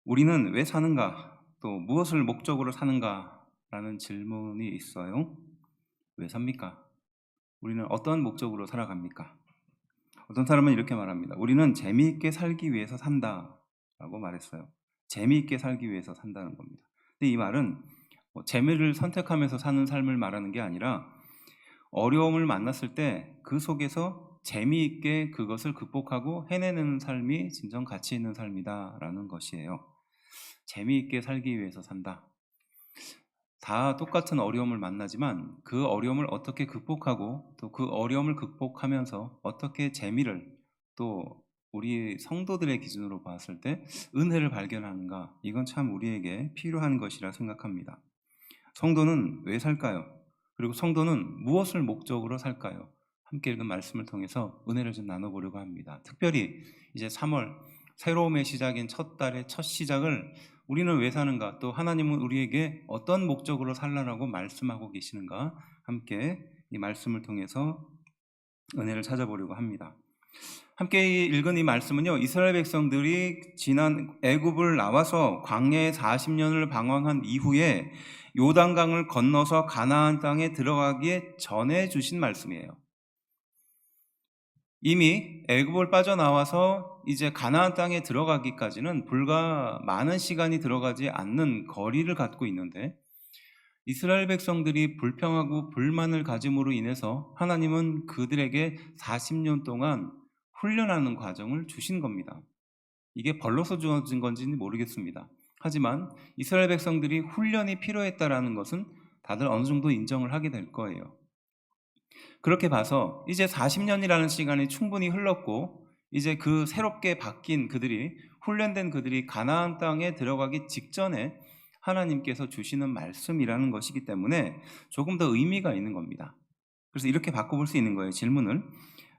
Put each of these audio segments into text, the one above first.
우리는 왜 사는가? 또 무엇을 목적으로 사는가? 라는 질문이 있어요. 왜 삽니까? 우리는 어떤 목적으로 살아갑니까? 어떤 사람은 이렇게 말합니다. 우리는 재미있게 살기 위해서 산다. 라고 말했어요. 재미있게 살기 위해서 산다는 겁니다. 근데 이 말은 재미를 선택하면서 사는 삶을 말하는 게 아니라 어려움을 만났을 때 그 속에서 재미있게 그것을 극복하고 해내는 삶이 진정 가치 있는 삶이다라는 것이에요. 재미있게 살기 위해서 산다. 다 똑같은 어려움을 만나지만 그 어려움을 어떻게 극복하고 또 그 어려움을 극복하면서 어떻게 재미를 또 우리 성도들의 기준으로 봤을 때 은혜를 발견하는가, 이건 참 우리에게 필요한 것이라 생각합니다. 성도는 왜 살까요? 그리고 성도는 무엇을 목적으로 살까요? 함께 읽은 말씀을 통해서 은혜를 좀 나눠보려고 합니다. 특별히 이제 3월 새로움의 시작인 첫 달의 첫 시작을 우리는 왜 사는가, 또 하나님은 우리에게 어떤 목적으로 살라라고 말씀하고 계시는가, 함께 이 말씀을 통해서 은혜를 찾아보려고 합니다. 함께 읽은 이 말씀은요, 이스라엘 백성들이 지난 애굽을 나와서 광야에 40년을 방황한 이후에 요단강을 건너서 가나안 땅에 들어가기에 전에 주신 말씀이에요. 이미 애굽을 빠져나와서 이제 가나안 땅에 들어가기까지는 불과 많은 시간이 들어가지 않는 거리를 갖고 있는데, 이스라엘 백성들이 불평하고 불만을 가짐으로 인해서 하나님은 그들에게 40년 동안 훈련하는 과정을 주신 겁니다. 이게 벌러서 주어진 건지는 모르겠습니다. 하지만 이스라엘 백성들이 훈련이 필요했다라는 것은 다들 어느 정도 인정을 하게 될 거예요. 그렇게 봐서 이제 40년이라는 시간이 충분히 흘렀고, 이제 그 새롭게 바뀐 그들이, 훈련된 그들이 가나안 땅에 들어가기 직전에 하나님께서 주시는 말씀이라는 것이기 때문에 조금 더 의미가 있는 겁니다. 그래서 이렇게 바꿔볼 수 있는 거예요. 질문을,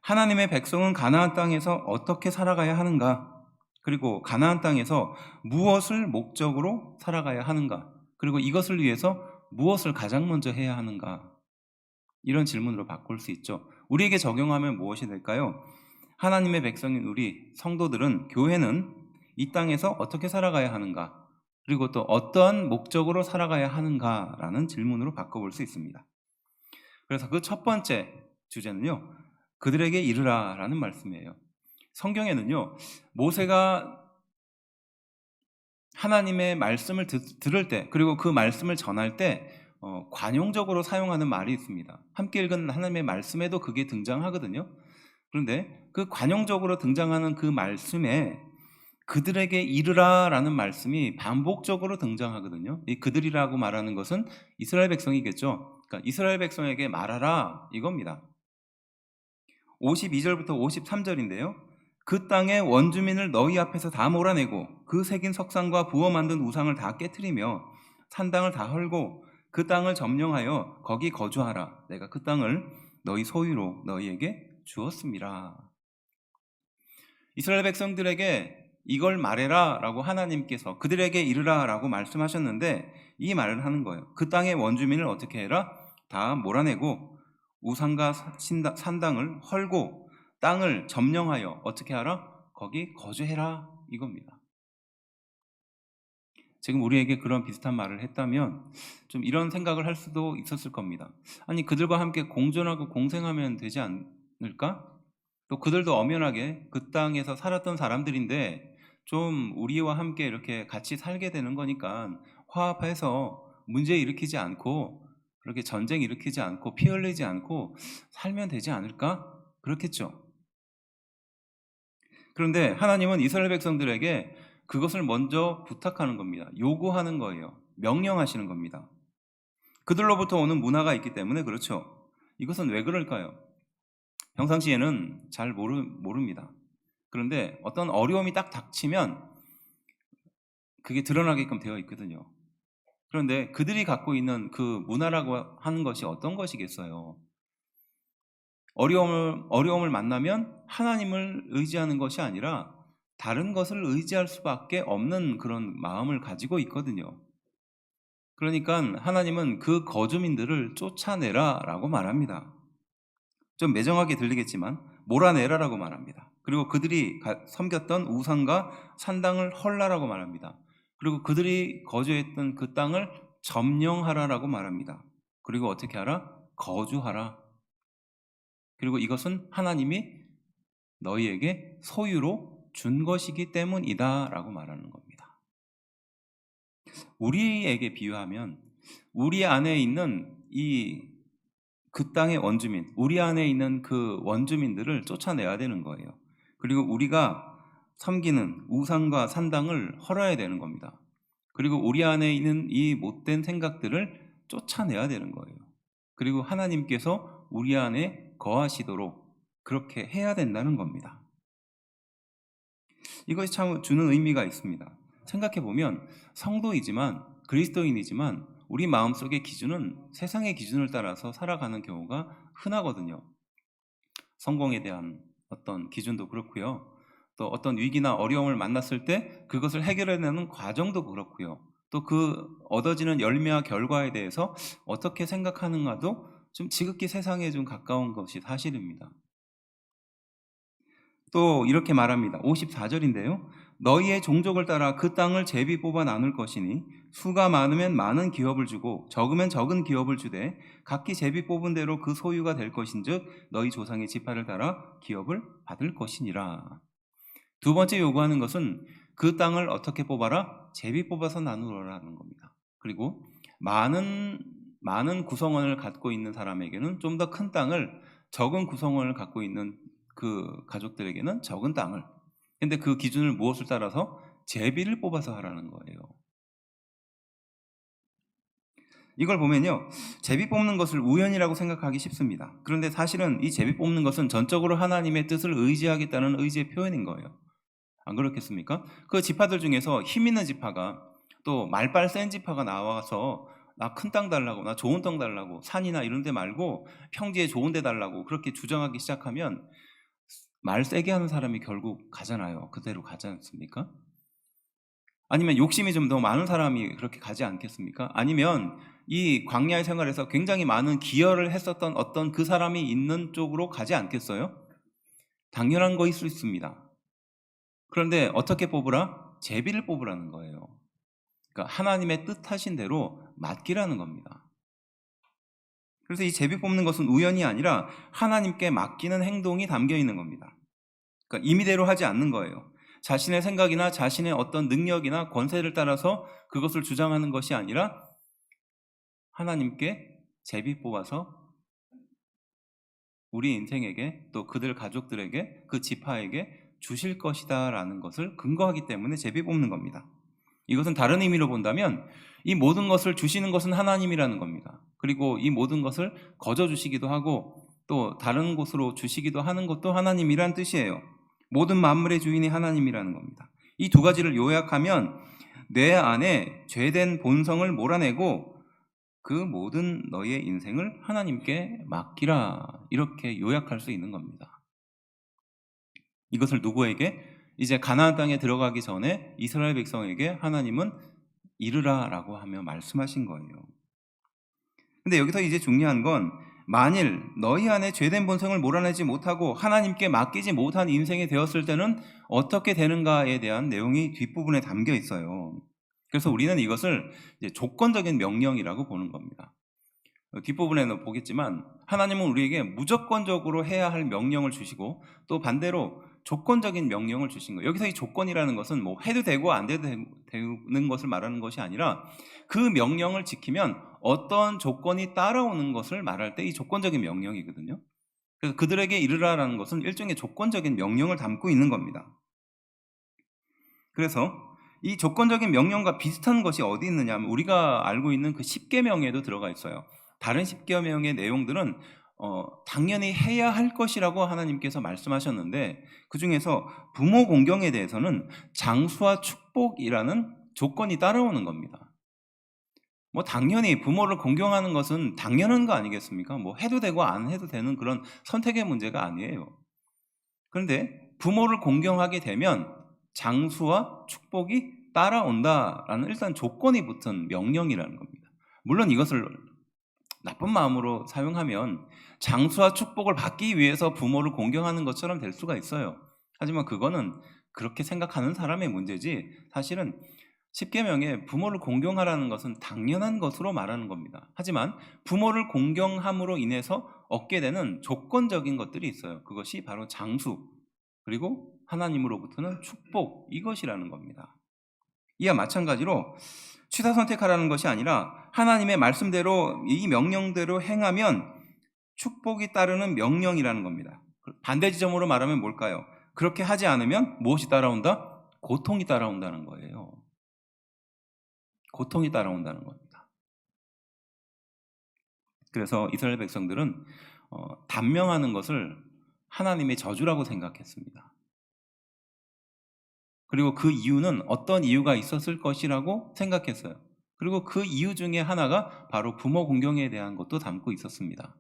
하나님의 백성은 가나안 땅에서 어떻게 살아가야 하는가? 그리고 가나안 땅에서 무엇을 목적으로 살아가야 하는가? 그리고 이것을 위해서 무엇을 가장 먼저 해야 하는가? 이런 질문으로 바꿀 수 있죠. 우리에게 적용하면 무엇이 될까요? 하나님의 백성인 우리 성도들은, 교회는 이 땅에서 어떻게 살아가야 하는가? 그리고 또 어떠한 목적으로 살아가야 하는가라는 질문으로 바꿔볼 수 있습니다. 그래서 그 첫 번째 주제는요, 그들에게 이르라 라는 말씀이에요. 성경에는요, 모세가 하나님의 말씀을 들을 때, 그리고 그 말씀을 전할 때 관용적으로 사용하는 말이 있습니다. 함께 읽은 하나님의 말씀에도 그게 등장하거든요. 그런데 그 관용적으로 등장하는 그 말씀에 그들에게 이르라 라는 말씀이 반복적으로 등장하거든요. 이 그들이라고 말하는 것은 이스라엘 백성이겠죠. 그러니까 이스라엘 백성에게 말하라 이겁니다. 52절부터 53절인데요. 그 땅의 원주민을 너희 앞에서 다 몰아내고 그 새긴 석상과 부어 만든 우상을 다 깨트리며 산당을 다 헐고 그 땅을 점령하여 거기 거주하라. 내가 그 땅을 너희 소유로 너희에게 주었습니다. 이스라엘 백성들에게 이걸 말해라 라고 하나님께서 그들에게 이르라 라고 말씀하셨는데, 이 말을 하는 거예요. 그 땅의 원주민을 어떻게 해라? 다 몰아내고 우상과 산당을 헐고 땅을 점령하여 어떻게 하라? 거기 거주해라 이겁니다. 지금 우리에게 그런 비슷한 말을 했다면 좀 이런 생각을 할 수도 있었을 겁니다. 아니, 그들과 함께 공존하고 공생하면 되지 않을까? 또 그들도 엄연하게 그 땅에서 살았던 사람들인데 좀 우리와 함께 이렇게 같이 살게 되는 거니까 화합해서 문제 일으키지 않고, 그렇게 전쟁 일으키지 않고 피 흘리지 않고 살면 되지 않을까? 그렇겠죠. 그런데 하나님은 이스라엘 백성들에게 그것을 먼저 부탁하는 겁니다. 요구하는 거예요. 명령하시는 겁니다. 그들로부터 오는 문화가 있기 때문에 그렇죠. 이것은 왜 그럴까요? 평상시에는 잘 모릅니다. 그런데 어떤 어려움이 딱 닥치면 그게 드러나게끔 되어 있거든요. 그런데 그들이 갖고 있는 그 문화라고 하는 것이 어떤 것이겠어요? 어려움을 만나면 하나님을 의지하는 것이 아니라 다른 것을 의지할 수밖에 없는 그런 마음을 가지고 있거든요. 그러니까 하나님은 그 거주민들을 쫓아내라 라고 말합니다. 좀 매정하게 들리겠지만 몰아내라라고 말합니다. 그리고 그들이 섬겼던 우상과 산당을 헐라라고 말합니다. 그리고 그들이 거주했던 그 땅을 점령하라라고 말합니다. 그리고 어떻게 하라? 거주하라. 그리고 이것은 하나님이 너희에게 소유로 준 것이기 때문이다 라고 말하는 겁니다. 우리에게 비유하면 우리 안에 있는 그 땅의 원주민, 우리 안에 있는 그 원주민들을 쫓아내야 되는 거예요. 그리고 우리가 섬기는 우상과 산당을 헐어야 되는 겁니다. 그리고 우리 안에 있는 이 못된 생각들을 쫓아내야 되는 거예요. 그리고 하나님께서 우리 안에 거하시도록 그렇게 해야 된다는 겁니다. 이것이 참 주는 의미가 있습니다. 생각해보면 성도이지만 그리스도인이지만 우리 마음속의 기준은 세상의 기준을 따라서 살아가는 경우가 흔하거든요. 성공에 대한 어떤 기준도 그렇고요. 또 어떤 위기나 어려움을 만났을 때 그것을 해결해내는 과정도 그렇고요. 또 그 얻어지는 열매와 결과에 대해서 어떻게 생각하는가도 좀 지극히 세상에 좀 가까운 것이 사실입니다. 또 이렇게 말합니다. 54절인데요. 너희의 종족을 따라 그 땅을 제비 뽑아 나눌 것이니 수가 많으면 많은 기업을 주고 적으면 적은 기업을 주되 각기 제비 뽑은 대로 그 소유가 될 것인즉 너희 조상의 지파를 따라 기업을 받을 것이니라. 두 번째 요구하는 것은 그 땅을 어떻게 뽑아라? 제비 뽑아서 나누라는 겁니다. 그리고 많은 구성원을 갖고 있는 사람에게는 좀 더 큰 땅을, 적은 구성원을 갖고 있는 그 가족들에게는 적은 땅을. 근데 그 기준을 무엇을 따라서? 제비를 뽑아서 하라는 거예요. 이걸 보면요, 제비 뽑는 것을 우연이라고 생각하기 쉽습니다. 그런데 사실은 이 제비 뽑는 것은 전적으로 하나님의 뜻을 의지하겠다는 의지의 표현인 거예요. 안 그렇겠습니까? 그 지파들 중에서 힘 있는 지파가, 또 말빨 센 지파가 나와서 나 큰 땅 달라고, 나 좋은 땅 달라고, 산이나 이런 데 말고 평지에 좋은 데 달라고 그렇게 주장하기 시작하면 말 세게 하는 사람이 결국 가잖아요. 그대로 가지 않습니까? 아니면 욕심이 좀 더 많은 사람이 그렇게 가지 않겠습니까? 아니면 이 광야의 생활에서 굉장히 많은 기여를 했었던 어떤 그 사람이 있는 쪽으로 가지 않겠어요? 당연한 거일 수 있습니다. 그런데 어떻게 뽑으라? 제비를 뽑으라는 거예요. 그러니까 하나님의 뜻하신 대로 맡기라는 겁니다. 그래서 이 제비 뽑는 것은 우연이 아니라 하나님께 맡기는 행동이 담겨 있는 겁니다. 그러니까 임의대로 하지 않는 거예요. 자신의 생각이나 자신의 어떤 능력이나 권세를 따라서 그것을 주장하는 것이 아니라 하나님께 제비 뽑아서 우리 인생에게, 또 그들 가족들에게, 그 지파에게 주실 것이다 라는 것을 근거하기 때문에 제비 뽑는 겁니다. 이것은 다른 의미로 본다면 이 모든 것을 주시는 것은 하나님이라는 겁니다. 그리고 이 모든 것을 거저 주시기도 하고 또 다른 곳으로 주시기도 하는 것도 하나님이란 뜻이에요. 모든 만물의 주인이 하나님이라는 겁니다. 이 두 가지를 요약하면 내 안에 죄된 본성을 몰아내고 그 모든 너의 인생을 하나님께 맡기라, 이렇게 요약할 수 있는 겁니다. 이것을 누구에게? 이제 가나안 땅에 들어가기 전에 이스라엘 백성에게 하나님은 이르라 라고 하며 말씀하신 거예요. 근데 여기서 이제 중요한 건, 만일 너희 안에 죄된 본성을 몰아내지 못하고 하나님께 맡기지 못한 인생이 되었을 때는 어떻게 되는가에 대한 내용이 뒷부분에 담겨 있어요. 그래서 우리는 이것을 이제 조건적인 명령이라고 보는 겁니다. 뒷부분에는 보겠지만 하나님은 우리에게 무조건적으로 해야 할 명령을 주시고 또 반대로 조건적인 명령을 주신 거예요. 여기서 이 조건이라는 것은 뭐 해도 되고 안 해도 되는 것을 말하는 것이 아니라 그 명령을 지키면 어떤 조건이 따라오는 것을 말할 때 이 조건적인 명령이거든요. 그래서 그들에게 이르라라는 것은 일종의 조건적인 명령을 담고 있는 겁니다. 그래서 이 조건적인 명령과 비슷한 것이 어디 있느냐 하면 우리가 알고 있는 그 10계명에도 들어가 있어요. 다른 10계명의 내용들은 당연히 해야 할 것이라고 하나님께서 말씀하셨는데 그 중에서 부모 공경에 대해서는 장수와 축복이라는 조건이 따라오는 겁니다. 뭐 당연히 부모를 공경하는 것은 당연한 거 아니겠습니까? 뭐 해도 되고 안 해도 되는 그런 선택의 문제가 아니에요. 그런데 부모를 공경하게 되면 장수와 축복이 따라온다라는 일단 조건이 붙은 명령이라는 겁니다. 물론 이것을 나쁜 마음으로 사용하면 장수와 축복을 받기 위해서 부모를 공경하는 것처럼 될 수가 있어요. 하지만 그거는 그렇게 생각하는 사람의 문제지, 사실은 십계명에 부모를 공경하라는 것은 당연한 것으로 말하는 겁니다. 하지만 부모를 공경함으로 인해서 얻게 되는 조건적인 것들이 있어요. 그것이 바로 장수, 그리고 하나님으로부터는 축복, 이것이라는 겁니다. 이와 마찬가지로 취사 선택하라는 것이 아니라 하나님의 말씀대로, 이 명령대로 행하면 축복이 따르는 명령이라는 겁니다. 반대 지점으로 말하면 뭘까요? 그렇게 하지 않으면 무엇이 따라온다? 고통이 따라온다는 거예요. 고통이 따라온다는 겁니다. 그래서 이스라엘 백성들은 단명하는 것을 하나님의 저주라고 생각했습니다. 그리고 그 이유는 어떤 이유가 있었을 것이라고 생각했어요. 그리고 그 이유 중에 하나가 바로 부모 공경에 대한 것도 담고 있었습니다.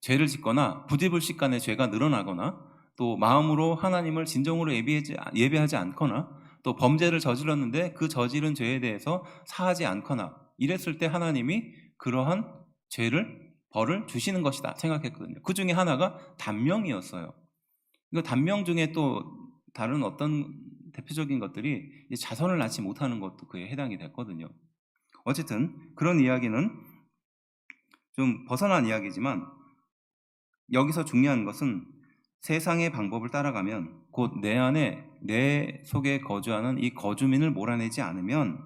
죄를 짓거나 부지불식간에 죄가 늘어나거나, 또 마음으로 하나님을 진정으로 예배하지 않거나, 또 범죄를 저질렀는데 그 저지른 죄에 대해서 사하지 않거나, 이랬을 때 하나님이 그러한 벌을 주시는 것이다 생각했거든요. 그 중에 하나가 단명이었어요. 이거 단명 중에 또 다른 어떤 대표적인 것들이 자손을 낳지 못하는 것도 그에 해당이 됐거든요. 어쨌든 그런 이야기는 좀 벗어난 이야기지만, 여기서 중요한 것은 세상의 방법을 따라가면, 곧 내 속에 거주하는 이 거주민을 몰아내지 않으면,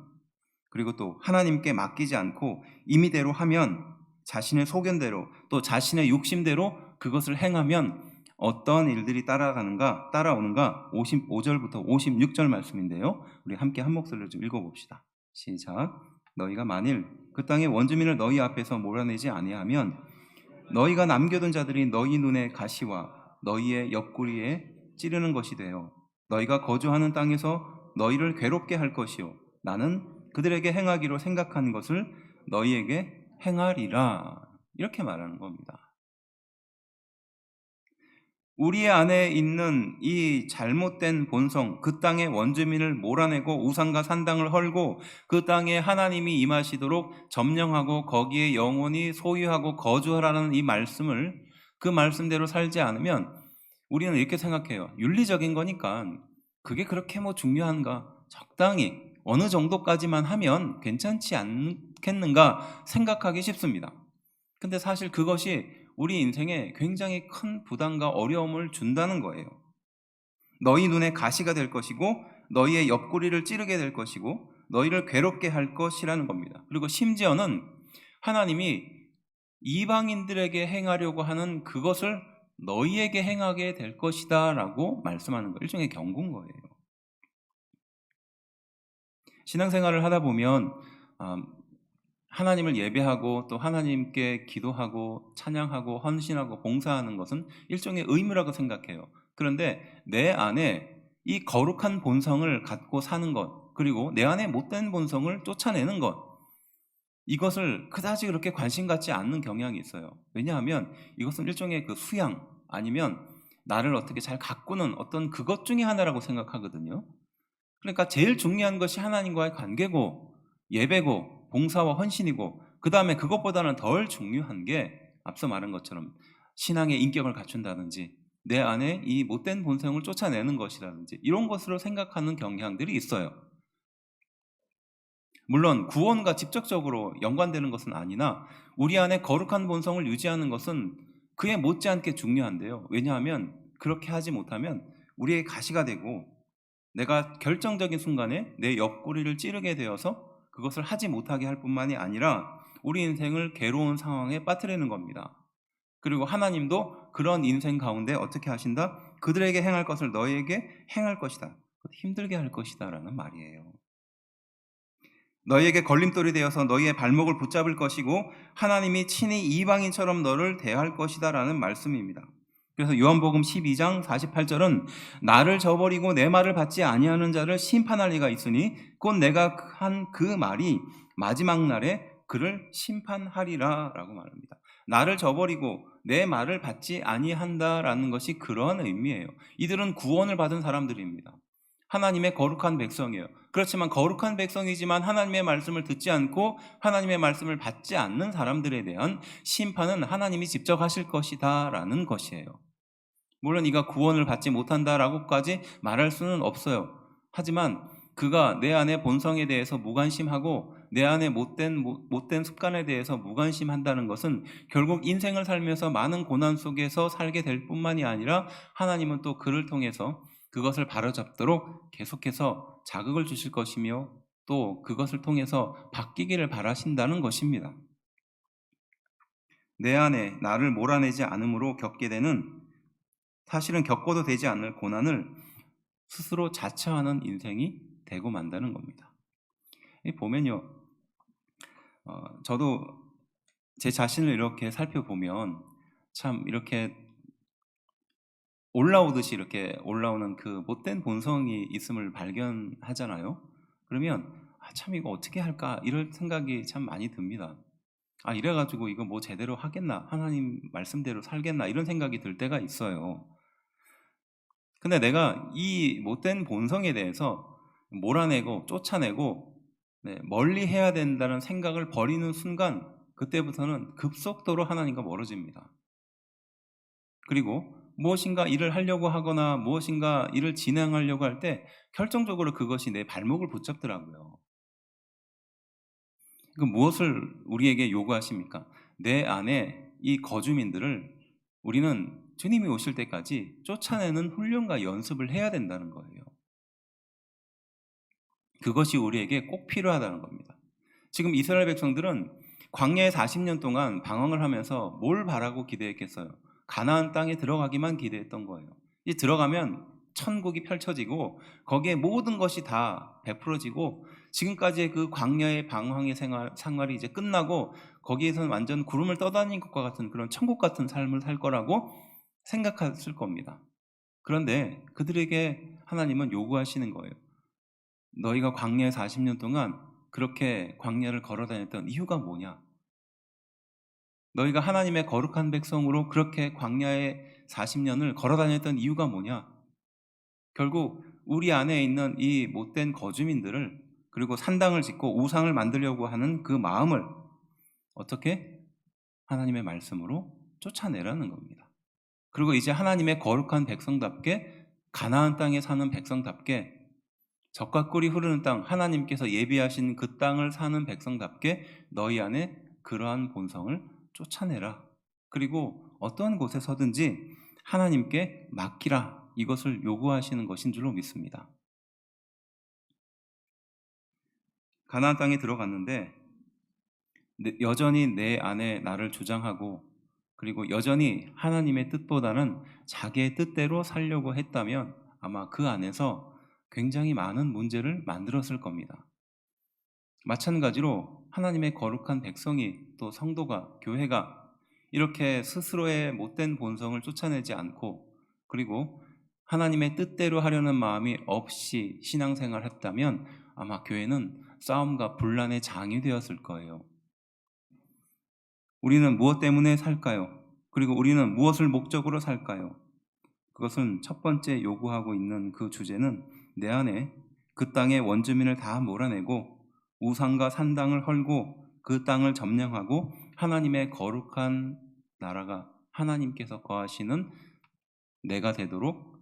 그리고 또 하나님께 맡기지 않고 임의대로 하면, 자신의 소견대로 또 자신의 욕심대로 그것을 행하면 어떤 일들이 따라오는가 55절부터 56절 말씀인데요. 우리 함께 한 목소리로 좀 읽어봅시다. 시작. 너희가 만일 그 땅의 원주민을 너희 앞에서 몰아내지 아니하면 너희가 남겨둔 자들이 너희 눈에 가시와 너희의 옆구리에 찌르는 것이 되어 너희가 거주하는 땅에서 너희를 괴롭게 할 것이요 나는 그들에게 행하기로 생각한 것을 너희에게 행하리라. 이렇게 말하는 겁니다. 우리 안에 있는 이 잘못된 본성, 그 땅의 원주민을 몰아내고 우상과 산당을 헐고 그 땅에 하나님이 임하시도록 점령하고 거기에 영원히 소유하고 거주하라는 이 말씀을, 그 말씀대로 살지 않으면 우리는 이렇게 생각해요. 윤리적인 거니까 그게 그렇게 중요한가? 적당히 어느 정도까지만 하면 괜찮지 않겠는가 생각하기 쉽습니다. 근데 사실 그것이 우리 인생에 굉장히 큰 부담과 어려움을 준다는 거예요. 너희 눈에 가시가 될 것이고 너희의 옆구리를 찌르게 될 것이고 너희를 괴롭게 할 것이라는 겁니다. 그리고 심지어는 하나님이 이방인들에게 행하려고 하는 그것을 너희에게 행하게 될 것이다 라고 말씀하는 거, 일종의 경고인 거예요. 신앙생활을 하다 보면 하나님을 예배하고 또 하나님께 기도하고 찬양하고 헌신하고 봉사하는 것은 일종의 의무라고 생각해요. 그런데 내 안에 이 거룩한 본성을 갖고 사는 것, 그리고 내 안에 못된 본성을 쫓아내는 것, 이것을 그다지 그렇게 관심 갖지 않는 경향이 있어요. 왜냐하면 이것은 일종의 그 수양, 아니면 나를 어떻게 잘 가꾸는 어떤 그것 중에 하나라고 생각하거든요. 그러니까 제일 중요한 것이 하나님과의 관계고 예배고 봉사와 헌신이고, 그 다음에 그것보다는 덜 중요한 게 앞서 말한 것처럼 신앙의 인격을 갖춘다든지 내 안에 이 못된 본성을 쫓아내는 것이라든지 이런 것으로 생각하는 경향들이 있어요. 물론 구원과 직접적으로 연관되는 것은 아니나 우리 안에 거룩한 본성을 유지하는 것은 그에 못지않게 중요한데요. 왜냐하면 그렇게 하지 못하면 우리의 가시가 되고 내가 결정적인 순간에 내 옆구리를 찌르게 되어서 그것을 하지 못하게 할 뿐만이 아니라 우리 인생을 괴로운 상황에 빠뜨리는 겁니다. 그리고 하나님도 그런 인생 가운데 어떻게 하신다? 그들에게 행할 것을 너희에게 행할 것이다. 힘들게 할 것이다 라는 말이에요. 너희에게 걸림돌이 되어서 너희의 발목을 붙잡을 것이고 하나님이 친히 이방인처럼 너를 대할 것이다 라는 말씀입니다. 그래서 요한복음 12장 48절은 나를 저버리고 내 말을 받지 아니하는 자를 심판할 리가 있으니 곧 내가 한 그 말이 마지막 날에 그를 심판하리라 라고 말합니다. 나를 저버리고 내 말을 받지 아니한다라는 것이 그러한 의미예요. 이들은 구원을 받은 사람들입니다. 하나님의 거룩한 백성이에요. 그렇지만 거룩한 백성이지만 하나님의 말씀을 듣지 않고 하나님의 말씀을 받지 않는 사람들에 대한 심판은 하나님이 직접 하실 것이다 라는 것이에요. 물론 이가 구원을 받지 못한다라고까지 말할 수는 없어요. 하지만 그가 내 안의 본성에 대해서 무관심하고 내 안의 못된 습관에 대해서 무관심한다는 것은 결국 인생을 살면서 많은 고난 속에서 살게 될 뿐만이 아니라 하나님은 또 그를 통해서 그것을 바로잡도록 계속해서 자극을 주실 것이며 또 그것을 통해서 바뀌기를 바라신다는 것입니다. 내 안에 나를 몰아내지 않음으로 겪게 되는, 사실은 겪어도 되지 않을 고난을 스스로 자처하는 인생이 되고 만다는 겁니다. 보면요, 저도 제 자신을 이렇게 살펴보면 참 이렇게 올라오듯이 이렇게 올라오는 그 못된 본성이 있음을 발견하잖아요. 그러면 참 이거 어떻게 할까 이런 생각이 참 많이 듭니다. 이래가지고 이거 뭐 제대로 하겠나, 하나님 말씀대로 살겠나 이런 생각이 들 때가 있어요. 근데 내가 이 못된 본성에 대해서 몰아내고 쫓아내고 멀리 해야 된다는 생각을 버리는 순간 그때부터는 급속도로 하나님과 멀어집니다. 그리고 무엇인가 일을 하려고 하거나 무엇인가 일을 진행하려고 할 때 결정적으로 그것이 내 발목을 붙잡더라고요. 그 무엇을 우리에게 요구하십니까? 내 안에 이 거주민들을 우리는 주님이 오실 때까지 쫓아내는 훈련과 연습을 해야 된다는 거예요. 그것이 우리에게 꼭 필요하다는 겁니다. 지금 이스라엘 백성들은 광야에 40년 동안 방황을 하면서 뭘 바라고 기대했겠어요? 가나안 땅에 들어가기만 기대했던 거예요. 이제 들어가면 천국이 펼쳐지고 거기에 모든 것이 다 베풀어지고 지금까지의 그 광야의 방황의 생활이 이제 끝나고 거기에서는 완전 구름을 떠다닌 것과 같은 그런 천국 같은 삶을 살 거라고 생각했을 겁니다. 그런데 그들에게 하나님은 요구하시는 거예요. 너희가 광야에 40년 동안 그렇게 광야를 걸어 다녔던 이유가 뭐냐? 너희가 하나님의 거룩한 백성으로 그렇게 광야에 40년을 걸어 다녔던 이유가 뭐냐? 결국 우리 안에 있는 이 못된 거주민들을, 그리고 산당을 짓고 우상을 만들려고 하는 그 마음을 어떻게? 하나님의 말씀으로 쫓아내라는 겁니다. 그리고 이제 하나님의 거룩한 백성답게, 가나안 땅에 사는 백성답게, 젖과 꿀이 흐르는 땅, 하나님께서 예비하신 그 땅을 사는 백성답게 너희 안에 그러한 본성을 쫓아내라. 그리고 어떤 곳에 서든지 하나님께 맡기라. 이것을 요구하시는 것인 줄로 믿습니다. 가나안 땅에 들어갔는데 여전히 내 안에 나를 주장하고, 그리고 여전히 하나님의 뜻보다는 자기의 뜻대로 살려고 했다면 아마 그 안에서 굉장히 많은 문제를 만들었을 겁니다. 마찬가지로 하나님의 거룩한 백성이, 또 성도가, 교회가 이렇게 스스로의 못된 본성을 쫓아내지 않고 그리고 하나님의 뜻대로 하려는 마음이 없이 신앙생활을 했다면 아마 교회는 싸움과 분란의 장이 되었을 거예요. 우리는 무엇 때문에 살까요? 그리고 우리는 무엇을 목적으로 살까요? 그것은 첫 번째 요구하고 있는 그 주제는 내 안에 그 땅의 원주민을 다 몰아내고 우상과 산당을 헐고 그 땅을 점령하고 하나님의 거룩한 나라가, 하나님께서 거하시는 내가 되도록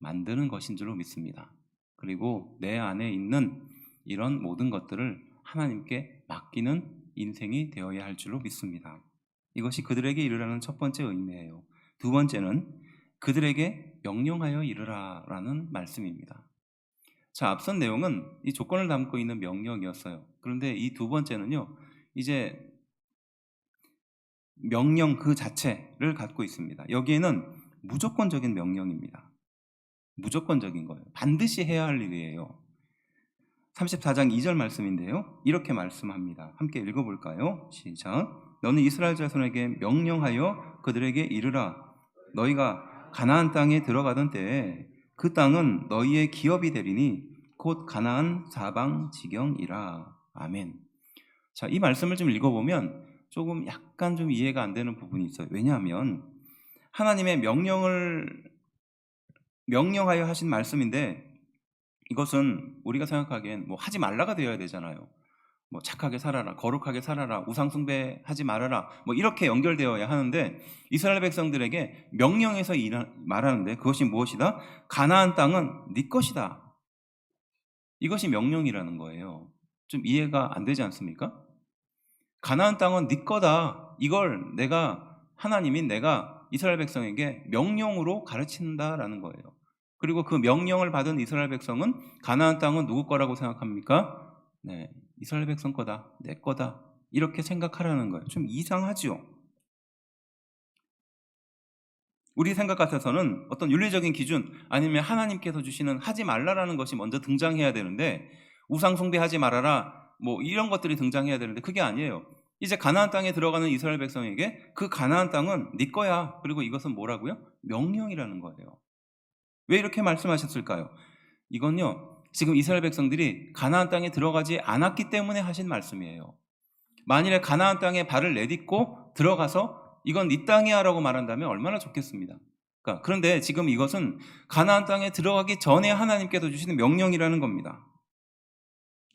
만드는 것인 줄로 믿습니다. 그리고 내 안에 있는 이런 모든 것들을 하나님께 맡기는 인생이 되어야 할 줄로 믿습니다. 이것이 그들에게 이르라는 첫 번째 의미예요. 두 번째는 그들에게 명령하여 이르라라는 말씀입니다. 자, 앞선 내용은 이 조건을 담고 있는 명령이었어요. 그런데 이 두 번째는요, 이제 명령 그 자체를 갖고 있습니다. 여기에는 무조건적인 명령입니다. 무조건적인 거예요. 반드시 해야 할 일이에요. 34장 2절 말씀인데요, 이렇게 말씀합니다. 함께 읽어볼까요? 시작. 너는 이스라엘 자손에게 명령하여 그들에게 이르라. 너희가 가나안 땅에 들어가던 때에 그 땅은 너희의 기업이 되리니 곧 가나안 사방 지경이라. 아멘. 자, 이 말씀을 좀 읽어보면 조금 약간 좀 이해가 안 되는 부분이 있어요. 왜냐하면 하나님의 명령하여 하신 말씀인데 이것은 우리가 생각하기엔 뭐 하지 말라가 되어야 되잖아요. 뭐 착하게 살아라, 거룩하게 살아라, 우상 숭배하지 말아라, 뭐 이렇게 연결되어야 하는데 이스라엘 백성들에게 명령해서 말하는데 그것이 무엇이다? 가나안 땅은 네 것이다. 이것이 명령이라는 거예요. 좀 이해가 안 되지 않습니까? 가나안 땅은 네 거다. 이걸 하나님인 내가 이스라엘 백성에게 명령으로 가르친다라는 거예요. 그리고 그 명령을 받은 이스라엘 백성은 가나안 땅은 누구 거라고 생각합니까? 네, 이스라엘 백성 거다, 내 거다, 이렇게 생각하라는 거예요. 좀 이상하죠? 우리 생각 같아서는 어떤 윤리적인 기준 아니면 하나님께서 주시는 하지 말라라는 것이 먼저 등장해야 되는데 우상 숭배하지 말아라 뭐 이런 것들이 등장해야 되는데 그게 아니에요. 이제 가나안 땅에 들어가는 이스라엘 백성에게 그 가나안 땅은 네 거야. 그리고 이것은 뭐라고요? 명령이라는 거예요. 왜 이렇게 말씀하셨을까요? 이건요, 지금 이스라엘 백성들이 가나안 땅에 들어가지 않았기 때문에 하신 말씀이에요. 만일에 가나안 땅에 발을 내딛고 들어가서 이건 네 땅이야 라고 말한다면 얼마나 좋겠습니다. 그런데 지금 이것은 가나안 땅에 들어가기 전에 하나님께서 주시는 명령이라는 겁니다.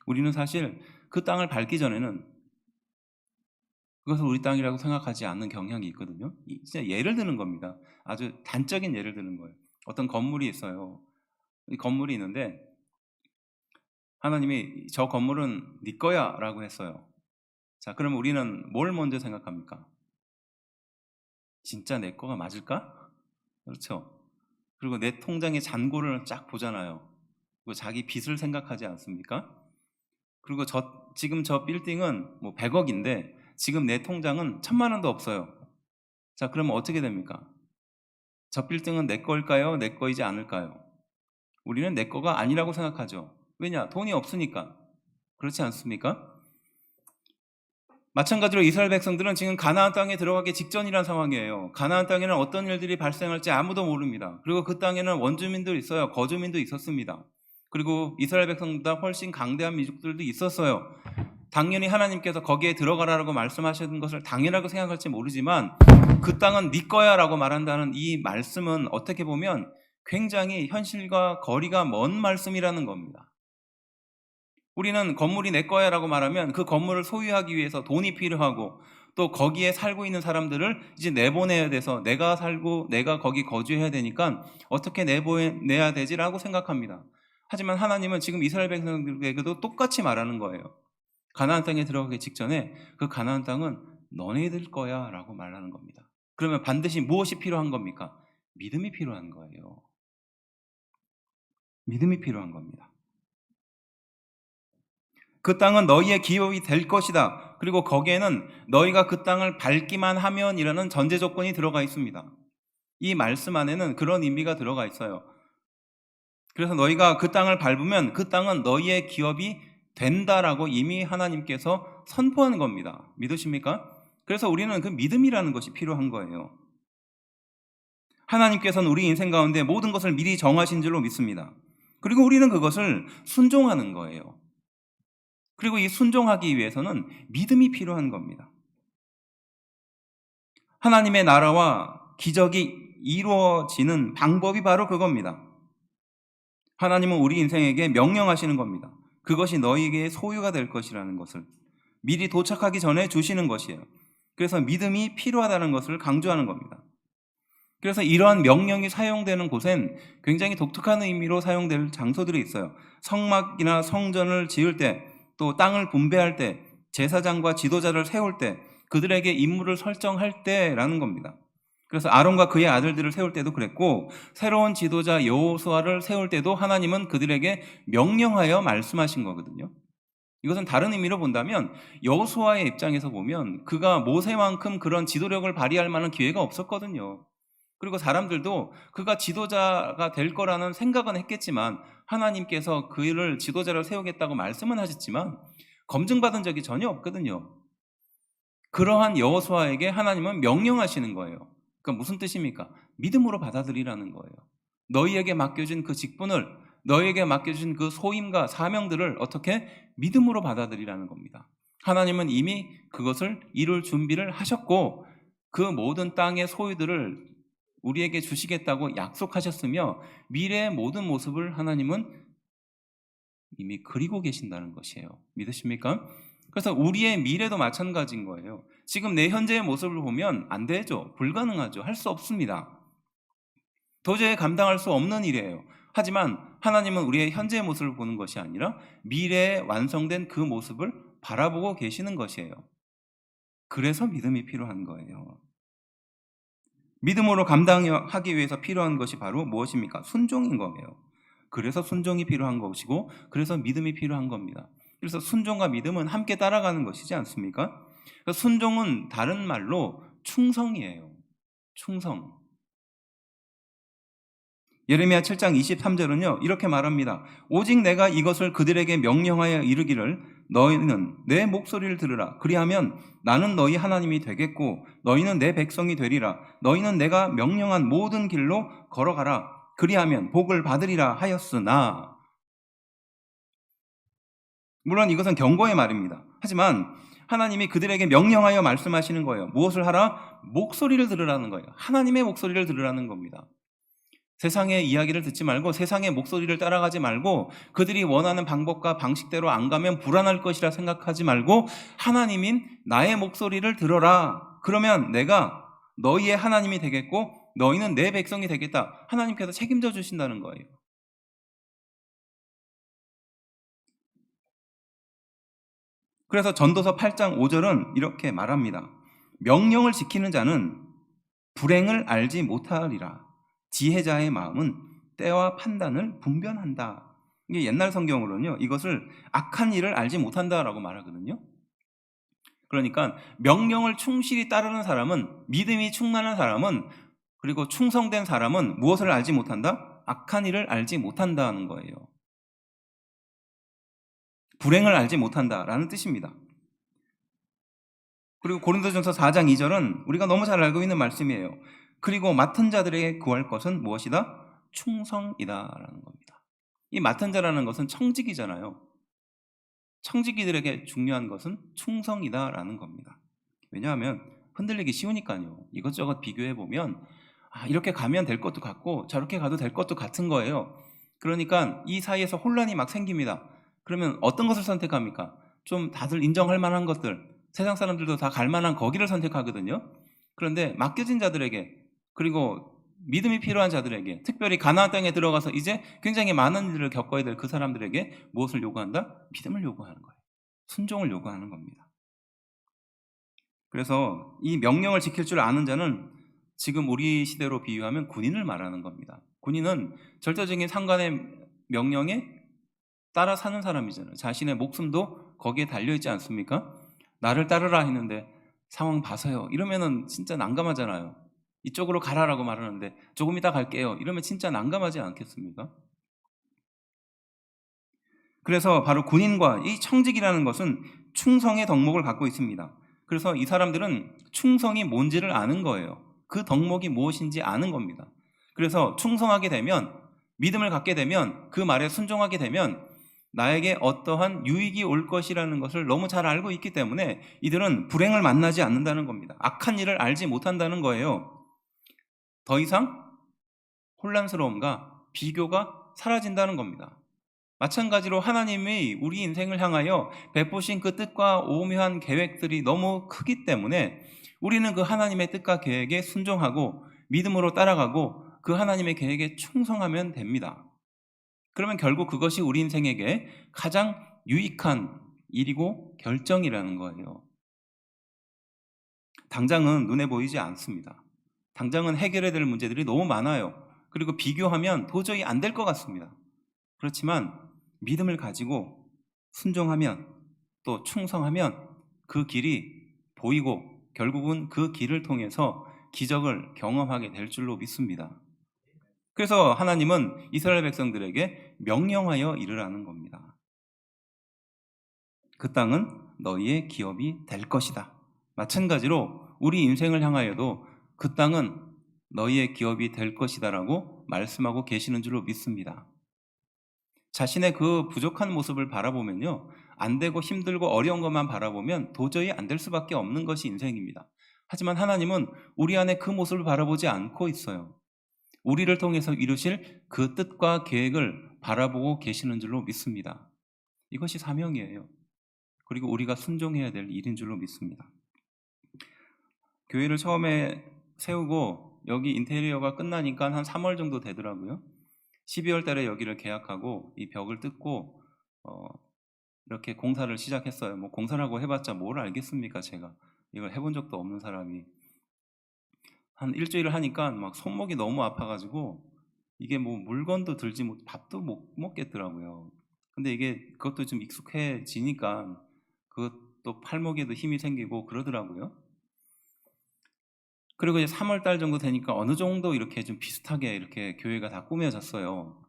우리는 사실 그 땅을 밟기 전에는 그것을 우리 땅이라고 생각하지 않는 경향이 있거든요. 진짜 예를 드는 겁니다. 아주 단적인 예를 드는 거예요. 어떤 건물이 있어요. 이 건물이 있는데 하나님이 저 건물은 네 거야 라고 했어요. 자, 그럼 우리는 뭘 먼저 생각합니까? 진짜 내 거가 맞을까? 그렇죠. 그리고 내 통장의 잔고를 쫙 보잖아요. 그리고 자기 빚을 생각하지 않습니까? 그리고 지금 저 빌딩은 뭐 100억인데 지금 내 통장은 1000만 원도 없어요. 자, 그러면 어떻게 됩니까? 저 빌딩은 내 거일까요? 내 거이지 않을까요? 우리는 내 거가 아니라고 생각하죠. 왜냐? 돈이 없으니까. 그렇지 않습니까? 마찬가지로 이스라엘 백성들은 지금 가나안 땅에 들어가기 직전이란 상황이에요. 가나안 땅에는 어떤 일들이 발생할지 아무도 모릅니다. 그리고 그 땅에는 원주민도 있어요. 거주민도 있었습니다. 그리고 이스라엘 백성보다 훨씬 강대한 민족들도 있었어요. 당연히 하나님께서 거기에 들어가라고 말씀하시는 것을 당연하고 생각할지 모르지만 그 땅은 네 거야 라고 말한다는 이 말씀은 어떻게 보면 굉장히 현실과 거리가 먼 말씀이라는 겁니다. 우리는 건물이 내 거야 라고 말하면 그 건물을 소유하기 위해서 돈이 필요하고 또 거기에 살고 있는 사람들을 이제 내보내야 돼서 내가 살고 내가 거기 거주해야 되니까 어떻게 내보내야 되지라고 생각합니다. 하지만 하나님은 지금 이스라엘 백성들에게도 똑같이 말하는 거예요. 가나안 땅에 들어가기 직전에 그 가나안 땅은 너네들 거야 라고 말하는 겁니다. 그러면 반드시 무엇이 필요한 겁니까? 믿음이 필요한 거예요. 믿음이 필요한 겁니다. 그 땅은 너희의 기업이 될 것이다. 그리고 거기에는 너희가 그 땅을 밟기만 하면이라는 전제 조건이 들어가 있습니다. 이 말씀 안에는 그런 의미가 들어가 있어요. 그래서 너희가 그 땅을 밟으면 그 땅은 너희의 기업이 된다라고 이미 하나님께서 선포한 겁니다. 믿으십니까? 그래서 우리는 그 믿음이라는 것이 필요한 거예요. 하나님께서는 우리 인생 가운데 모든 것을 미리 정하신 줄로 믿습니다. 그리고 우리는 그것을 순종하는 거예요. 그리고 이 순종하기 위해서는 믿음이 필요한 겁니다. 하나님의 나라와 기적이 이루어지는 방법이 바로 그겁니다. 하나님은 우리 인생에게 명령하시는 겁니다. 그것이 너희에게 소유가 될 것이라는 것을 미리 도착하기 전에 주시는 것이에요. 그래서 믿음이 필요하다는 것을 강조하는 겁니다. 그래서 이러한 명령이 사용되는 곳엔 굉장히 독특한 의미로 사용될 장소들이 있어요. 성막이나 성전을 지을 때, 또 땅을 분배할 때, 제사장과 지도자를 세울 때, 그들에게 임무를 설정할 때라는 겁니다. 그래서 아론과 그의 아들들을 세울 때도 그랬고 새로운 지도자 여호수아를 세울 때도 하나님은 그들에게 명령하여 말씀하신 거거든요. 이것은 다른 의미로 본다면 여호수아의 입장에서 보면 그가 모세만큼 그런 지도력을 발휘할 만한 기회가 없었거든요. 그리고 사람들도 그가 지도자가 될 거라는 생각은 했겠지만 하나님께서 그를 지도자로 세우겠다고 말씀은 하셨지만 검증받은 적이 전혀 없거든요. 그러한 여호수아에게 하나님은 명령하시는 거예요. 그러니까 무슨 뜻입니까? 믿음으로 받아들이라는 거예요. 너희에게 맡겨진 그 직분을, 너희에게 맡겨진 그 소임과 사명들을 어떻게 믿음으로 받아들이라는 겁니다. 하나님은 이미 그것을 이룰 준비를 하셨고 그 모든 땅의 소유들을 우리에게 주시겠다고 약속하셨으며 미래의 모든 모습을 하나님은 이미 그리고 계신다는 것이에요. 믿으십니까? 그래서 우리의 미래도 마찬가지인 거예요. 지금 내 현재의 모습을 보면 안 되죠. 불가능하죠. 할 수 없습니다. 도저히 감당할 수 없는 일이에요. 하지만 하나님은 우리의 현재의 모습을 보는 것이 아니라 미래에 완성된 그 모습을 바라보고 계시는 것이에요. 그래서 믿음이 필요한 거예요. 믿음으로 감당하기 위해서 필요한 것이 바로 무엇입니까? 순종인 거예요. 그래서 순종이 필요한 것이고, 그래서 믿음이 필요한 겁니다. 그래서 순종과 믿음은 함께 따라가는 것이지 않습니까? 순종은 다른 말로 충성이에요. 충성. 예레미야 7장 23절은요 이렇게 말합니다. 오직 내가 이것을 그들에게 명령하여 이르기를 너희는 내 목소리를 들으라. 그리하면 나는 너희 하나님이 되겠고 너희는 내 백성이 되리라. 너희는 내가 명령한 모든 길로 걸어가라. 그리하면 복을 받으리라 하였으나. 물론 이것은 경고의 말입니다. 하지만 하나님이 그들에게 명령하여 말씀하시는 거예요. 무엇을 하라? 목소리를 들으라는 거예요. 하나님의 목소리를 들으라는 겁니다. 세상의 이야기를 듣지 말고 세상의 목소리를 따라가지 말고 그들이 원하는 방법과 방식대로 안 가면 불안할 것이라 생각하지 말고 하나님인 나의 목소리를 들어라. 그러면 내가 너희의 하나님이 되겠고 너희는 내 백성이 되겠다. 하나님께서 책임져 주신다는 거예요. 그래서 전도서 8장 5절은 이렇게 말합니다. 명령을 지키는 자는 불행을 알지 못하리라. 지혜자의 마음은 때와 판단을 분별한다. 이게 옛날 성경으로는요 이것을 악한 일을 알지 못한다라고 말하거든요. 그러니까 명령을 충실히 따르는 사람은, 믿음이 충만한 사람은, 그리고 충성된 사람은 무엇을 알지 못한다? 악한 일을 알지 못한다는 거예요. 불행을 알지 못한다라는 뜻입니다. 그리고 고린도전서 4장 2절은 우리가 너무 잘 알고 있는 말씀이에요. 그리고 맡은 자들에게 구할 것은 무엇이다? 충성이다라는 겁니다. 이 맡은 자라는 것은 청지기잖아요. 청지기들에게 중요한 것은 충성이다라는 겁니다. 왜냐하면 흔들리기 쉬우니까요. 이것저것 비교해보면 이렇게 가면 될 것도 같고 저렇게 가도 될 것도 같은 거예요. 그러니까 이 사이에서 혼란이 막 생깁니다. 그러면 어떤 것을 선택합니까? 좀 다들 인정할 만한 것들, 세상 사람들도 다 갈 만한 거기를 선택하거든요. 그런데 맡겨진 자들에게, 그리고 믿음이 필요한 자들에게, 특별히 가나안 땅에 들어가서 이제 굉장히 많은 일을 겪어야 될 그 사람들에게 무엇을 요구한다? 믿음을 요구하는 거예요. 순종을 요구하는 겁니다. 그래서 이 명령을 지킬 줄 아는 자는 지금 우리 시대로 비유하면 군인을 말하는 겁니다. 군인은 절대적인 상관의 명령에 따라 사는 사람이잖아요. 자신의 목숨도 거기에 달려있지 않습니까? 나를 따르라 했는데 상황 봐서요 이러면은 진짜 난감하잖아요. 이쪽으로 가라라고 말하는데 조금 이따 갈게요 이러면 진짜 난감하지 않겠습니까? 그래서 바로 군인과 이 청직이라는 것은 충성의 덕목을 갖고 있습니다. 그래서 이 사람들은 충성이 뭔지를 아는 거예요. 그 덕목이 무엇인지 아는 겁니다. 그래서 충성하게 되면, 믿음을 갖게 되면, 그 말에 순종하게 되면 나에게 어떠한 유익이 올 것이라는 것을 너무 잘 알고 있기 때문에 이들은 불행을 만나지 않는다는 겁니다. 악한 일을 알지 못한다는 거예요. 더 이상 혼란스러움과 비교가 사라진다는 겁니다. 마찬가지로 하나님이 우리 인생을 향하여 베푸신 그 뜻과 오묘한 계획들이 너무 크기 때문에 우리는 그 하나님의 뜻과 계획에 순종하고 믿음으로 따라가고 그 하나님의 계획에 충성하면 됩니다. 그러면 결국 그것이 우리 인생에게 가장 유익한 일이고 결정이라는 거예요. 당장은 눈에 보이지 않습니다. 당장은 해결해야 될 문제들이 너무 많아요. 그리고 비교하면 도저히 안 될 것 같습니다. 그렇지만 믿음을 가지고 순종하면, 또 충성하면 그 길이 보이고 결국은 그 길을 통해서 기적을 경험하게 될 줄로 믿습니다. 그래서 하나님은 이스라엘 백성들에게 명령하여 이르라는 겁니다. 그 땅은 너희의 기업이 될 것이다. 마찬가지로 우리 인생을 향하여도 그 땅은 너희의 기업이 될 것이다 라고 말씀하고 계시는 줄로 믿습니다. 자신의 그 부족한 모습을 바라보면요, 안 되고 힘들고 어려운 것만 바라보면 도저히 안 될 수밖에 없는 것이 인생입니다. 하지만 하나님은 우리 안에 그 모습을 바라보지 않고 있어요. 우리를 통해서 이루실 그 뜻과 계획을 바라보고 계시는 줄로 믿습니다. 이것이 사명이에요. 그리고 우리가 순종해야 될 일인 줄로 믿습니다. 교회를 처음에 세우고 여기 인테리어가 끝나니까 한 3월 정도 되더라고요. 12월 달에 여기를 계약하고 이 벽을 뜯고 이렇게 공사를 시작했어요. 뭐 공사라고 해봤자 뭘 알겠습니까, 제가. 이걸 해본 적도 없는 사람이. 한 일주일을 하니까 막 손목이 너무 아파가지고 이게 뭐 물건도 들지 못, 밥도 못 먹겠더라고요. 근데 이게 그것도 좀 익숙해지니까 그것도 팔목에도 힘이 생기고 그러더라고요. 그리고 이제 3월 달 정도 되니까 어느 정도 이렇게 좀 비슷하게 이렇게 교회가 다 꾸며졌어요.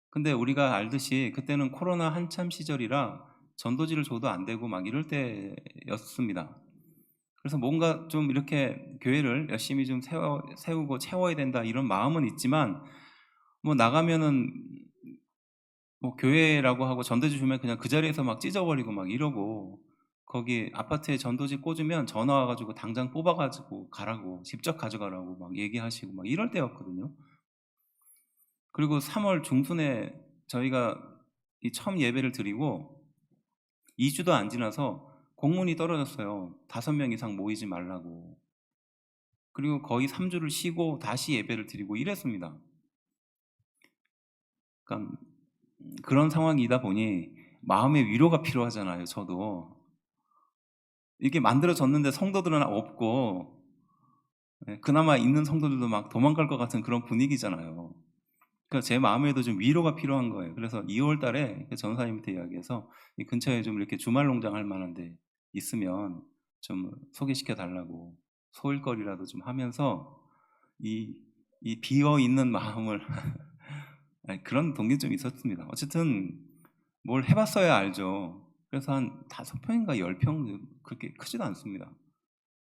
근데 우리가 알듯이 그때는 코로나 한참 시절이라 전도지를 줘도 안 되고 막 이럴 때였습니다. 그래서 뭔가 좀 이렇게 교회를 열심히 좀 세우고 채워야 된다 이런 마음은 있지만 뭐 나가면은 뭐 교회라고 하고 전도지 주면 그냥 그 자리에서 막 찢어버리고 막 이러고 거기 아파트에 전도지 꽂으면 전화 와가지고 당장 뽑아가지고 가라고 직접 가져가라고 막 얘기하시고 막 이럴 때였거든요. 그리고 3월 중순에 저희가 이 처음 예배를 드리고 2주도 안 지나서 공문이 떨어졌어요. 5명 이상 모이지 말라고. 그리고 거의 3주를 쉬고 다시 예배를 드리고 이랬습니다. 그러니까 그런 상황이다 보니 마음의 위로가 필요하잖아요. 저도 이게 만들어졌는데 성도들은 없고 그나마 있는 성도들도 막 도망갈 것 같은 그런 분위기잖아요. 그러니까 제 마음에도 좀 위로가 필요한 거예요. 그래서 2월 달에 전사님한테 이야기해서 이 근처에 좀 이렇게 주말 농장 할 만한 데 있으면 좀 소개시켜 달라고 소일거리라도 좀 하면서 이, 이 비어 있는 마음을 그런 동기 좀 있었습니다. 어쨌든 뭘 해봤어야 알죠. 그래서 한 5평인가 10평 그렇게 크지도 않습니다.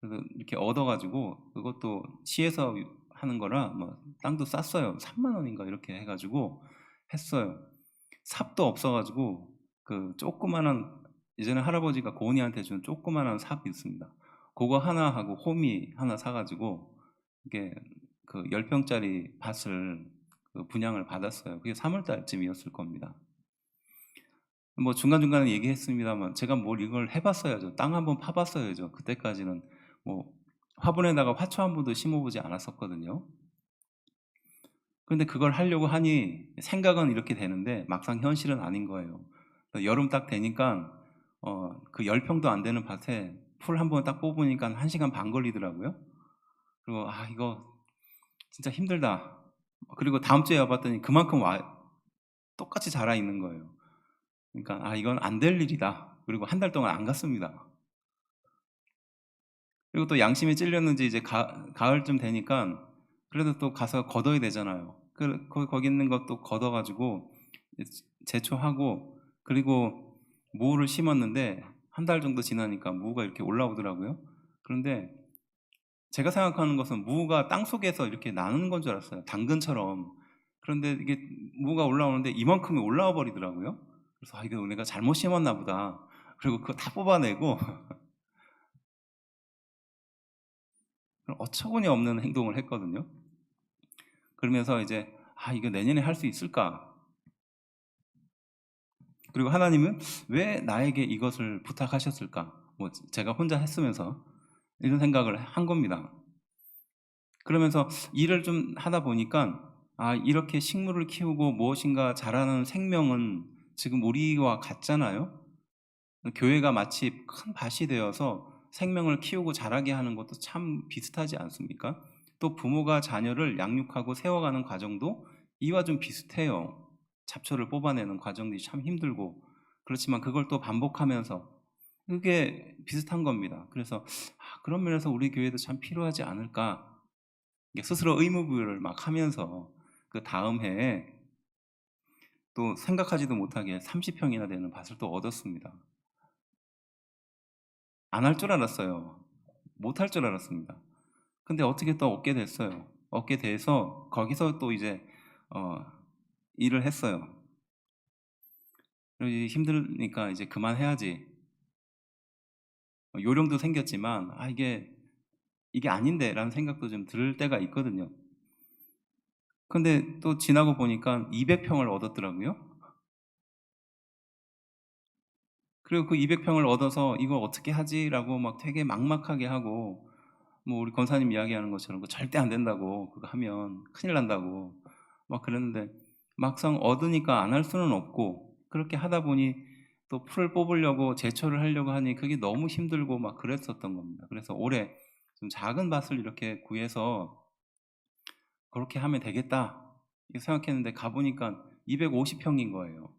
그래서 이렇게 얻어가지고 그것도 시에서 하는 거라 뭐 땅도 쌌어요. 3만 원인가 이렇게 해가지고 했어요. 삽도 없어가지고 그 조그만한 예전에 할아버지가 고은이한테 준 조그만한 삽이 있습니다. 그거 하나 하고 호미 하나 사가지고 이게 그 10평짜리 밭을 그 분양을 받았어요. 그게 3월 달쯤이었을 겁니다. 뭐 중간중간에 얘기했습니다만 제가 뭘 이걸 해봤어야죠. 땅 한번 파봤어야죠. 그때까지는 뭐 화분에다가 화초 한 번도 심어보지 않았었거든요. 근데 그걸 하려고 하니 생각은 이렇게 되는데 막상 현실은 아닌 거예요. 여름 딱 되니까 그 10평도 안 되는 밭에 풀 한 번 딱 뽑으니까 1시간 반 걸리더라고요. 그리고 아 이거 진짜 힘들다. 그리고 다음 주에 와봤더니 그만큼 똑같이 자라 있는 거예요. 그러니까 아 이건 안 될 일이다. 그리고 한 달 동안 안 갔습니다. 그리고 또 양심에 찔렸는지 이제 가을쯤 되니까 그래도 또 가서 걷어야 되잖아요. 거기 있는 것도 걷어가지고 제초하고 그리고 무를 심었는데 한 달 정도 지나니까 무가 이렇게 올라오더라고요. 그런데 제가 생각하는 것은 무가 땅 속에서 이렇게 나는 건 줄 알았어요. 당근처럼. 그런데 이게 무가 올라오는데 이만큼이 올라와 버리더라고요. 그래서 아, 이거 내가 잘못 심었나 보다. 그리고 그거 다 뽑아내고 어처구니 없는 행동을 했거든요. 그러면서 이제 아 이거 내년에 할 수 있을까? 그리고 하나님은 왜 나에게 이것을 부탁하셨을까? 뭐 제가 혼자 했으면서 이런 생각을 한 겁니다. 그러면서 일을 좀 하다 보니까 아 이렇게 식물을 키우고 무엇인가 자라는 생명은 지금 우리와 같잖아요. 교회가 마치 큰 밭이 되어서 생명을 키우고 자라게 하는 것도 참 비슷하지 않습니까? 또 부모가 자녀를 양육하고 세워가는 과정도 이와 좀 비슷해요. 잡초를 뽑아내는 과정도 참 힘들고 그렇지만 그걸 또 반복하면서 그게 비슷한 겁니다. 그래서 그런 면에서 우리 교회도 참 필요하지 않을까 스스로 의무부여를 막 하면서 그 다음 해에 또 생각하지도 못하게 30평이나 되는 밭을 또 얻었습니다. 안 할 줄 알았어요. 못 할 줄 알았습니다. 근데 어떻게 또 얻게 됐어요. 얻게 돼서 거기서 또 이제 어, 일을 했어요. 그리고 힘드니까 이제 그만해야지. 요령도 생겼지만 아 이게 아닌데라는 생각도 좀 들 때가 있거든요. 근데 또 지나고 보니까 200평을 얻었더라고요. 그리고 그 200평을 얻어서 이거 어떻게 하지라고 막 되게 막막하게 하고, 뭐 우리 권사님 이야기하는 것처럼 그 절대 안 된다고, 그거 하면 큰일 난다고 막 그랬는데, 막상 얻으니까 안 할 수는 없고, 그렇게 하다 보니 또 풀을 뽑으려고 제초를 하려고 하니 그게 너무 힘들고 막 그랬었던 겁니다. 그래서 올해 좀 작은 밭을 이렇게 구해서 그렇게 하면 되겠다 이렇게 생각했는데, 가보니까 250평인 거예요.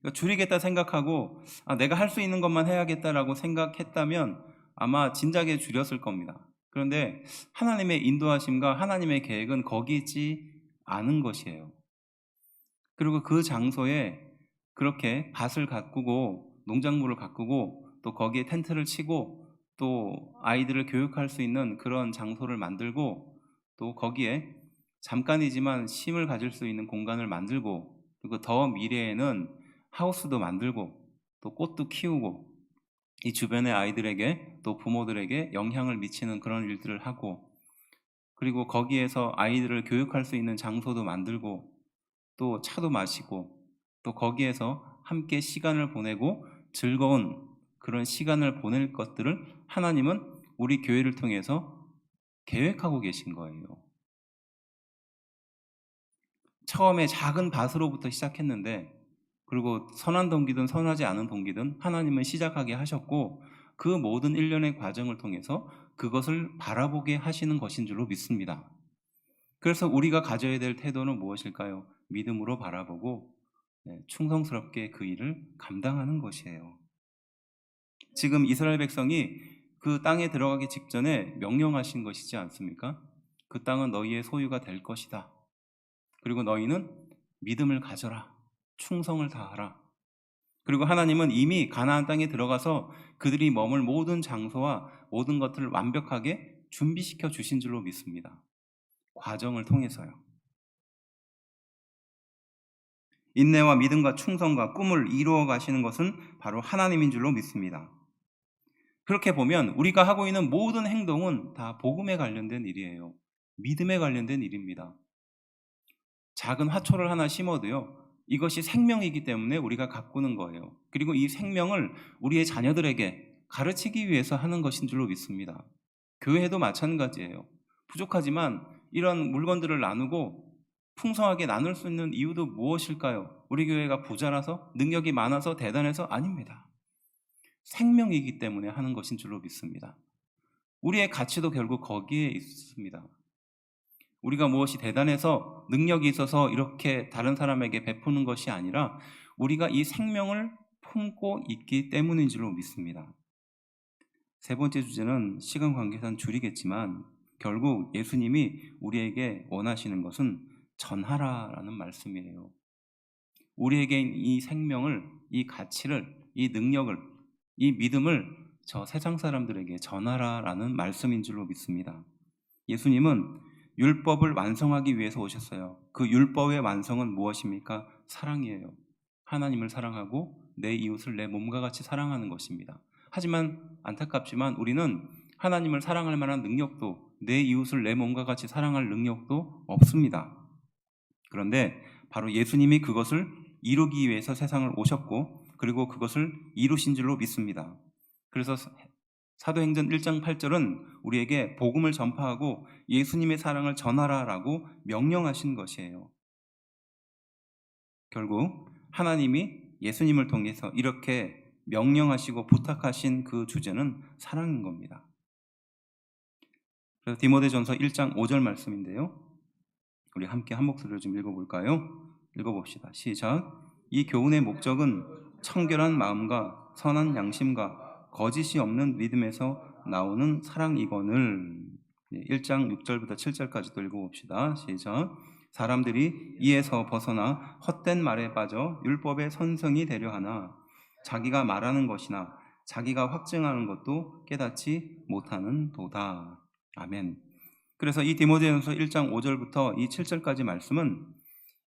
그러니까 줄이겠다 생각하고, 내가 할 수 있는 것만 해야겠다라고 생각했다면 아마 진작에 줄였을 겁니다. 그런데 하나님의 인도하심과 하나님의 계획은 거기 있지 않은 것이에요. 그리고 그 장소에 그렇게 밭을 가꾸고 농작물을 가꾸고 또 거기에 텐트를 치고 또 아이들을 교육할 수 있는 그런 장소를 만들고, 또 거기에 잠깐이지만 쉼을 가질 수 있는 공간을 만들고, 그리고 더 미래에는 하우스도 만들고 또 꽃도 키우고 이 주변의 아이들에게 또 부모들에게 영향을 미치는 그런 일들을 하고, 그리고 거기에서 아이들을 교육할 수 있는 장소도 만들고 또 차도 마시고 또 거기에서 함께 시간을 보내고 즐거운 그런 시간을 보낼 것들을 하나님은 우리 교회를 통해서 계획하고 계신 거예요. 처음에 작은 밭으로부터 시작했는데, 그리고 선한 동기든 선하지 않은 동기든 하나님은 시작하게 하셨고, 그 모든 일련의 과정을 통해서 그것을 바라보게 하시는 것인 줄로 믿습니다. 그래서 우리가 가져야 될 태도는 무엇일까요? 믿음으로 바라보고 충성스럽게 그 일을 감당하는 것이에요. 지금 이스라엘 백성이 그 땅에 들어가기 직전에 명령하신 것이지 않습니까? 그 땅은 너희의 소유가 될 것이다. 그리고 너희는 믿음을 가져라. 충성을 다하라. 그리고 하나님은 이미 가나안 땅에 들어가서 그들이 머물 모든 장소와 모든 것들을 완벽하게 준비시켜 주신 줄로 믿습니다. 과정을 통해서요. 인내와 믿음과 충성과 꿈을 이루어 가시는 것은 바로 하나님인 줄로 믿습니다. 그렇게 보면 우리가 하고 있는 모든 행동은 다 복음에 관련된 일이에요. 믿음에 관련된 일입니다. 작은 화초를 하나 심어도요, 이것이 생명이기 때문에 우리가 가꾸는 거예요. 그리고 이 생명을 우리의 자녀들에게 가르치기 위해서 하는 것인 줄로 믿습니다. 교회도 마찬가지예요. 부족하지만 이런 물건들을 나누고 풍성하게 나눌 수 있는 이유도 무엇일까요? 우리 교회가 부자라서, 능력이 많아서, 대단해서? 아닙니다. 생명이기 때문에 하는 것인 줄로 믿습니다. 우리의 가치도 결국 거기에 있습니다. 우리가 무엇이 대단해서 능력이 있어서 이렇게 다른 사람에게 베푸는 것이 아니라 우리가 이 생명을 품고 있기 때문인 줄로 믿습니다. 세 번째 주제는 시간 관계상 줄이겠지만, 결국 예수님이 우리에게 원하시는 것은 전하라라는 말씀이에요. 우리에게 이 생명을, 이 가치를, 이 능력을, 이 믿음을 저 세상 사람들에게 전하라라는 말씀인 줄로 믿습니다. 예수님은 율법을 완성하기 위해서 오셨어요. 그 율법의 완성은 무엇입니까? 사랑이에요. 하나님을 사랑하고 내 이웃을 내 몸과 같이 사랑하는 것입니다. 하지만 안타깝지만 우리는 하나님을 사랑할 만한 능력도, 내 이웃을 내 몸과 같이 사랑할 능력도 없습니다. 그런데 바로 예수님이 그것을 이루기 위해서 세상을 오셨고, 그리고 그것을 이루신 줄로 믿습니다. 그래서 사도행전 1장 8절은 우리에게 복음을 전파하고 예수님의 사랑을 전하라라고 명령하신 것이에요. 결국 하나님이 예수님을 통해서 이렇게 명령하시고 부탁하신 그 주제는 사랑인 겁니다. 그래서 디모데전서 1장 5절 말씀인데요, 우리 함께 한 목소리로 좀 읽어볼까요? 읽어봅시다. 시작. 이 교훈의 목적은 청결한 마음과 선한 양심과 거짓이 없는 믿음에서 나오는 사랑이거늘. 1장 6절부터 7절까지도 읽어봅시다. 시작. 사람들이 이에서 벗어나 헛된 말에 빠져 율법의 선성이 되려 하나 자기가 말하는 것이나 자기가 확증하는 것도 깨닫지 못하는 도다. 아멘. 그래서 이 디모데전서 1장 5절부터 이 7절까지 말씀은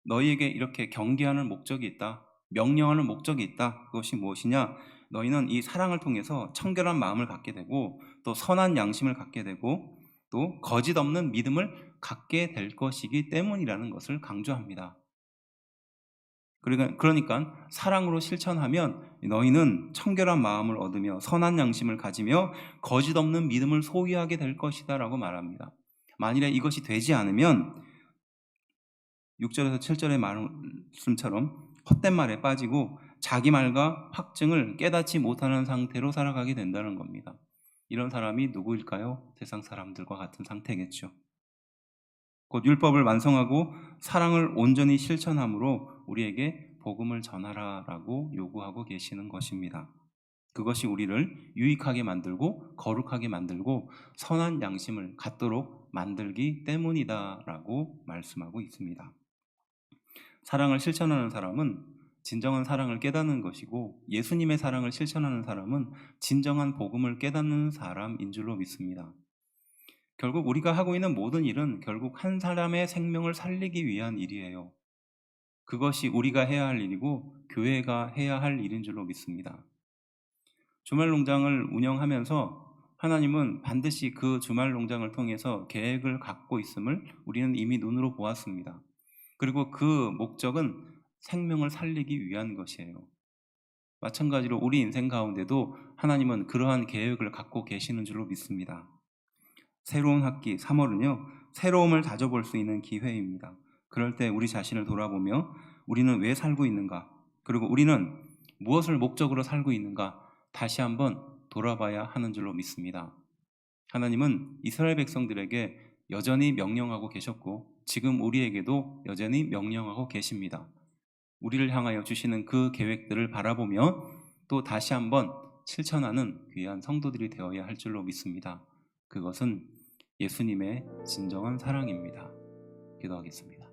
너희에게 이렇게 경계하는 목적이 있다, 명령하는 목적이 있다. 그것이 무엇이냐? 너희는 이 사랑을 통해서 청결한 마음을 갖게 되고 또 선한 양심을 갖게 되고 또 거짓 없는 믿음을 갖게 될 것이기 때문이라는 것을 강조합니다. 그러니까 사랑으로 실천하면 너희는 청결한 마음을 얻으며 선한 양심을 가지며 거짓 없는 믿음을 소유하게 될 것이다 라고 말합니다. 만일에 이것이 되지 않으면 6절에서 7절의 말씀처럼 헛된 말에 빠지고 자기 말과 확증을 깨닫지 못하는 상태로 살아가게 된다는 겁니다. 이런 사람이 누구일까요? 세상 사람들과 같은 상태겠죠. 곧 율법을 완성하고 사랑을 온전히 실천함으로 우리에게 복음을 전하라라고 요구하고 계시는 것입니다. 그것이 우리를 유익하게 만들고 거룩하게 만들고 선한 양심을 갖도록 만들기 때문이다라고 말씀하고 있습니다. 사랑을 실천하는 사람은 진정한 사랑을 깨닫는 것이고 예수님의 사랑을 실천하는 사람은 진정한 복음을 깨닫는 사람인 줄로 믿습니다. 결국 우리가 하고 있는 모든 일은 결국 한 사람의 생명을 살리기 위한 일이에요. 그것이 우리가 해야 할 일이고 교회가 해야 할 일인 줄로 믿습니다. 주말 농장을 운영하면서 하나님은 반드시 그 주말 농장을 통해서 계획을 갖고 있음을 우리는 이미 눈으로 보았습니다. 그리고 그 목적은 생명을 살리기 위한 것이에요. 마찬가지로 우리 인생 가운데도 하나님은 그러한 계획을 갖고 계시는 줄로 믿습니다. 새로운 학기 3월은요, 새로움을 다져볼 수 있는 기회입니다. 그럴 때 우리 자신을 돌아보며 우리는 왜 살고 있는가, 그리고 우리는 무엇을 목적으로 살고 있는가 다시 한번 돌아봐야 하는 줄로 믿습니다. 하나님은 이스라엘 백성들에게 여전히 명령하고 계셨고 지금 우리에게도 여전히 명령하고 계십니다. 우리를 향하여 주시는 그 계획들을 바라보며 또 다시 한번 실천하는 귀한 성도들이 되어야 할 줄로 믿습니다. 그것은 예수님의 진정한 사랑입니다. 기도하겠습니다.